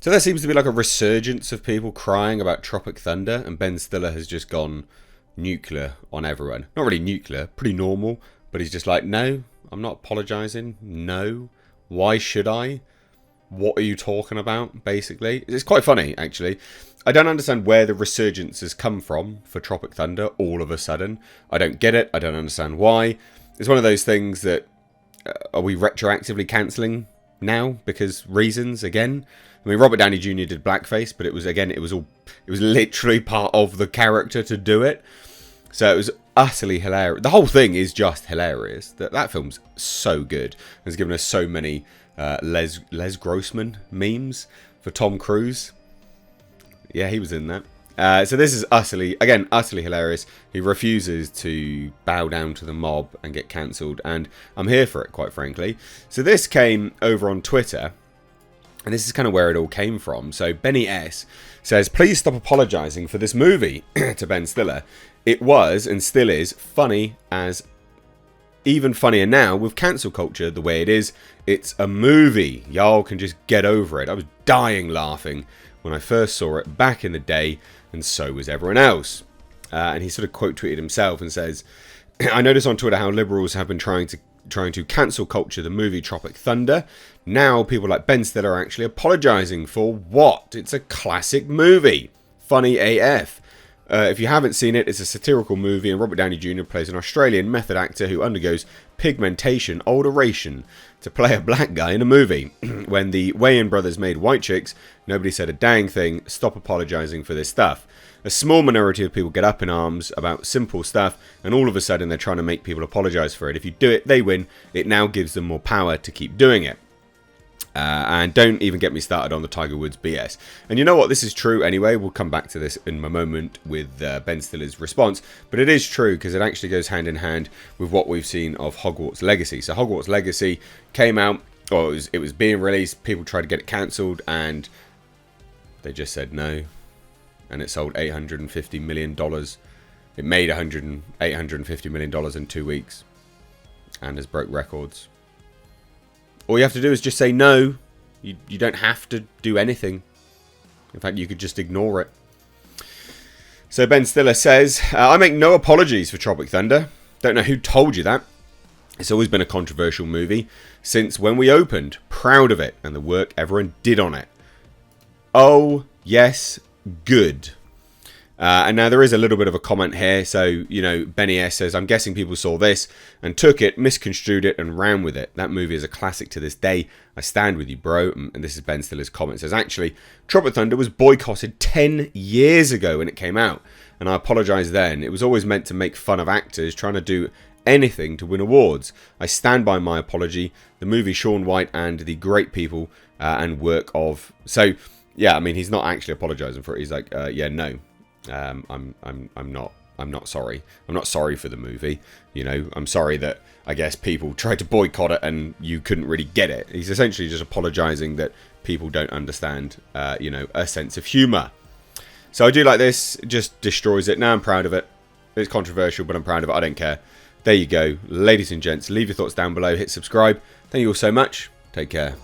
So there seems to be like a resurgence of people crying about Tropic Thunder, and Ben Stiller has just gone nuclear on everyone. Not really nuclear, pretty normal, but he's just like, no, I'm not apologising. No. Why should I? What are you talking about, basically? It's quite funny, actually. I don't understand where the resurgence has come from for Tropic Thunder all of a sudden. I don't get it. I don't understand why. It's one of those things that, are we retroactively cancelling now because reasons again? I mean, Robert Downey Jr. did blackface, but it was literally part of the character to do it. So it was utterly hilarious. The whole thing is just hilarious. That film's so good. It's given us so many Les Grossman memes for Tom Cruise. Yeah, he was in that. So this is utterly hilarious. He refuses to bow down to the mob and get cancelled, and I'm here for it, quite frankly. So this came over on Twitter, and this is kind of where it all came from. So Benny S says, please stop apologising for this movie to Ben Stiller. It was, and still is, funny as even funnier now with cancel culture the way it is. It's a movie. Y'all can just get over it. I was dying laughing when I first saw it back in the day, and so was everyone else. And he sort of quote tweeted himself and says, I noticed on Twitter how liberals have been trying to cancel culture the movie Tropic Thunder. Now people like Ben Stiller are actually apologising for what? It's a classic movie. Funny AF. If you haven't seen it, it's a satirical movie, and Robert Downey Jr. plays an Australian method actor who undergoes pigmentation alteration to play a black guy in a movie. When the Wayans brothers made White Chicks, nobody said a dang thing. Stop apologising for this stuff. A small minority of people get up in arms about simple stuff, and all of a sudden they're trying to make people apologise for it. If you do it, they win. It now gives them more power to keep doing it. And don't even get me started on the Tiger Woods BS. And you know what? This is true anyway. We'll come back to this in a moment with Ben Stiller's response. But it is true because it actually goes hand in hand with what we've seen of Hogwarts Legacy. So Hogwarts Legacy came out, or it was being released. People tried to get it cancelled, and they just said no. And it sold $850 million. It made $850 million in 2 weeks. And has broke records. All you have to do is just say no. You don't have to do anything. In fact, you could just ignore it. So Ben Stiller says, I make no apologies for Tropic Thunder. Don't know who told you that. It's always been a controversial movie since when we opened. Proud of it and the work everyone did on it. Oh, yes, good. And now there is a little bit of a comment here. So, Benny S says, I'm guessing people saw this and took it, misconstrued it, and ran with it. That movie is a classic to this day. I stand with you, bro. And this is Ben Stiller's comment. It says, actually, Tropic Thunder was boycotted 10 years ago when it came out. And I apologise then. It was always meant to make fun of actors trying to do anything to win awards. I stand by my apology. The movie Shaun White and the great people and work of... So, yeah, I mean, he's not actually apologising for it. He's like, yeah, no. I'm not sorry. I'm not sorry for the movie. I'm sorry that I guess people tried to boycott it and you couldn't really get it. He's essentially just apologising that people don't understand, a sense of humour. So I do like this. It just destroys it. Now I'm proud of it. It's controversial, but I'm proud of it. I don't care. There you go. Ladies and gents, leave your thoughts down below. Hit subscribe. Thank you all so much. Take care.